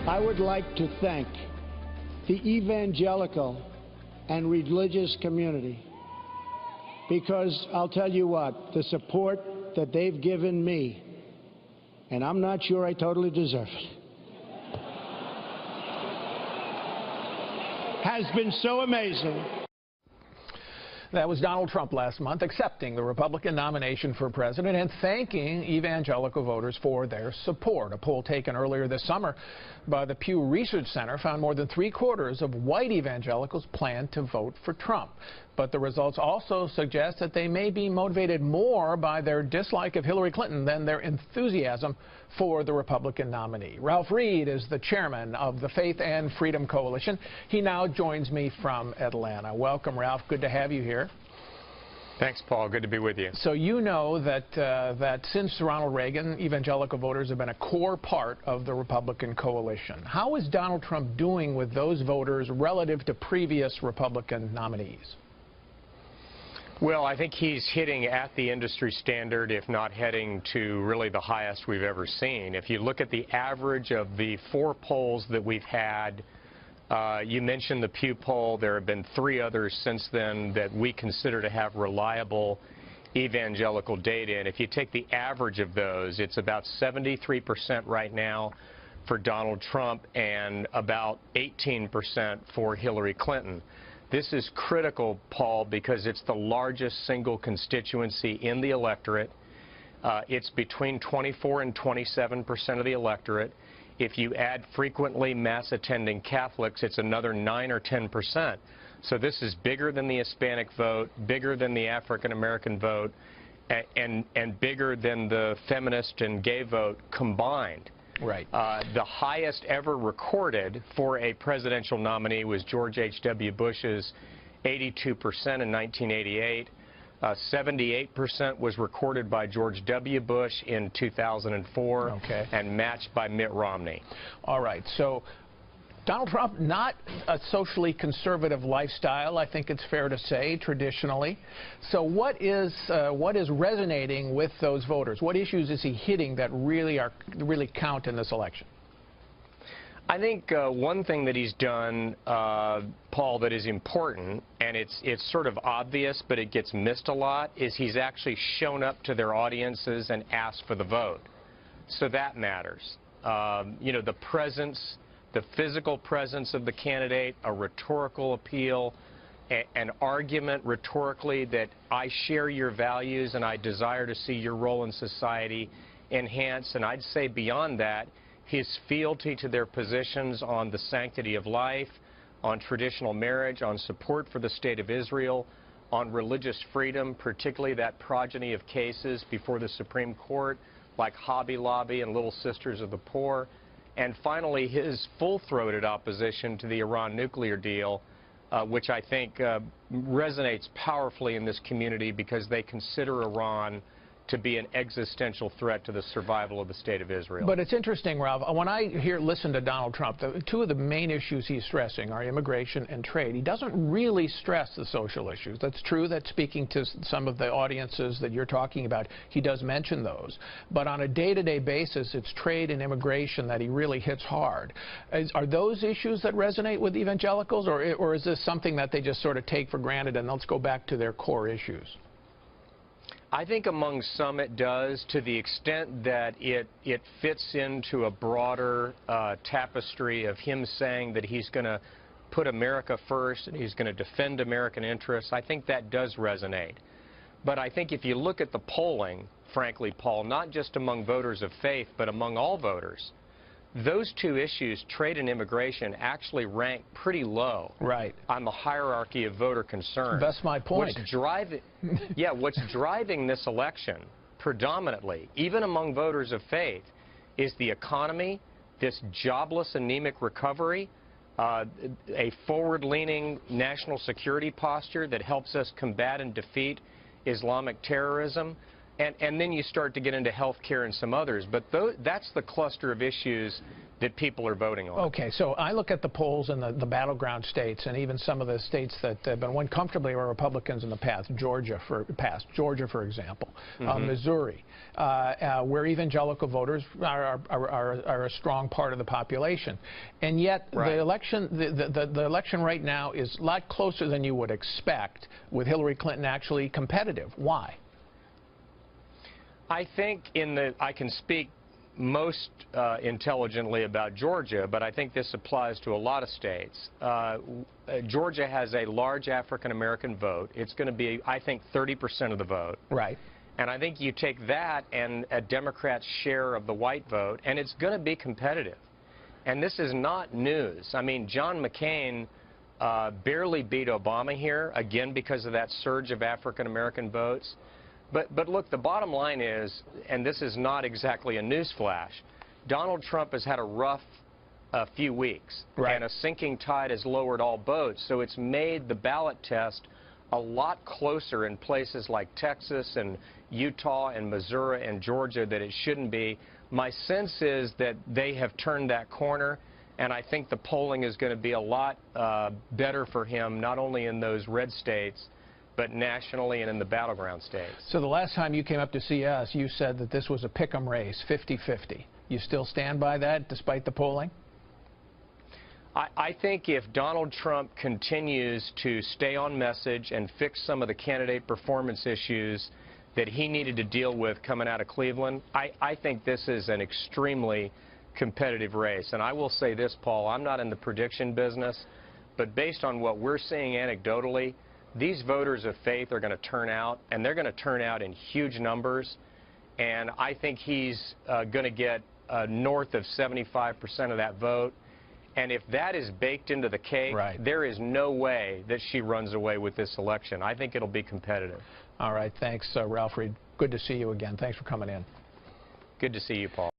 I would like to thank the evangelical and religious community, because I'll tell you what, the support that they've given me, and I'm not sure I totally deserve it, has been so amazing. That was Donald Trump last month accepting the Republican nomination for president and thanking evangelical voters for their support. A poll taken earlier this summer by the Pew Research Center found more than 3/4 of white evangelicals plan to vote for Trump. But the results also suggest that they may be motivated more by their dislike of Hillary Clinton than their enthusiasm for the Republican nominee. Ralph Reed is the chairman of the Faith and Freedom Coalition. He now joins me from Atlanta. Welcome, Ralph. Good to have you here. Thanks, Paul. Good to be with you. So you know that since Ronald Reagan, evangelical voters have been a core part of the Republican coalition. How is Donald Trump doing with those voters relative to previous Republican nominees? Well, I think he's hitting at the industry standard, if not heading to really the highest we've ever seen. If you look at the average of the 4 polls that we've had, you mentioned the Pew poll. There have been 3 others since then that we consider to have reliable evangelical data. And if you take the average of those, it's about 73% right now for Donald Trump and about 18% for Hillary Clinton. This is critical, Paul, because it's the largest single constituency in the electorate. It's between 24 and 27% of the electorate. If you add frequently mass-attending Catholics, it's another 9 or 10%. So this is bigger than the Hispanic vote, bigger than the African-American vote, and bigger than the feminist and gay vote combined. Right. The highest ever recorded for a presidential nominee was George H.W. Bush's 82% in 1988. 78% was recorded by George W. Bush in 2004, okay, and matched by Mitt Romney. All right. So Donald Trump, not a socially conservative lifestyle, I think it's fair to say, traditionally. So what is resonating with those voters? What issues is he hitting that really count in this election? I think one thing that he's done, Paul, that is important, and it's sort of obvious, but it gets missed a lot, is he's actually shown up to their audiences and asked for the vote. So that matters. You know, the presence, the physical presence of the candidate, a rhetorical appeal, an argument rhetorically that I share your values and I desire to see your role in society enhanced. And I'd say beyond that, his fealty to their positions on the sanctity of life, on traditional marriage, on support for the State of Israel, on religious freedom, particularly that progeny of cases before the Supreme Court, like Hobby Lobby and Little Sisters of the Poor. And finally, his full-throated opposition to the Iran nuclear deal, which I think resonates powerfully in this community because they consider Iran to be an existential threat to the survival of the State of Israel. But it's interesting, Ralph, when I listen to Donald Trump, two of the main issues he's stressing are immigration and trade. He doesn't really stress the social issues. That's true that speaking to some of the audiences that you're talking about, he does mention those. But on a day-to-day basis, it's trade and immigration that he really hits hard. Are those issues that resonate with evangelicals, or is this something that they just sort of take for granted and let's go back to their core issues? I think among some it does, to the extent that it fits into a broader tapestry of him saying that he's going to put America first and he's going to defend American interests. I think that does resonate. But I think if you look at the polling, frankly, Paul, not just among voters of faith, but among all voters, those two issues, trade and immigration, actually rank pretty low on the hierarchy of voter concern. That's my point. What's driving this election predominantly, even among voters of faith, is the economy, this jobless, anemic recovery, a forward-leaning national security posture that helps us combat and defeat Islamic terrorism, And then you start to get into health care and some others. But that's the cluster of issues that people are voting on. Okay, so I look at the polls in the battleground states, and even some of the states that have been won comfortably by Republicans in the past. Georgia, for example, Missouri, where evangelical voters are a strong part of the population, and yet the election right now is a lot closer than you would expect, with Hillary Clinton actually competitive. Why? I think I can speak most intelligently about Georgia, but I think this applies to a lot of states. Georgia has a large African-American vote. It's going to be, I think, 30% of the vote. Right. And I think you take that and a Democrat's share of the white vote, and it's going to be competitive. And this is not news. I mean, John McCain barely beat Obama here, again, because of that surge of African-American votes. But look, the bottom line is, and this is not exactly a news flash, Donald Trump has had a rough few weeks, and a sinking tide has lowered all boats, so it's made the ballot test a lot closer in places like Texas and Utah and Missouri and Georgia that it shouldn't be. My sense is that they have turned that corner, and I think the polling is going to be a lot better for him, not only in those red states, but nationally and in the battleground states. So the last time you came up to see us, you said that this was a pick'em race, 50-50. You still stand by that, despite the polling? I think if Donald Trump continues to stay on message and fix some of the candidate performance issues that he needed to deal with coming out of Cleveland, I think this is an extremely competitive race. And I will say this, Paul, I'm not in the prediction business, but based on what we're seeing anecdotally, these voters of faith are going to turn out, and they're going to turn out in huge numbers. And I think he's going to get north of 75% of that vote. And if that is baked into the cake, there is no way that she runs away with this election. I think it'll be competitive. All right. Thanks, Ralph Reed. Good to see you again. Thanks for coming in. Good to see you, Paul.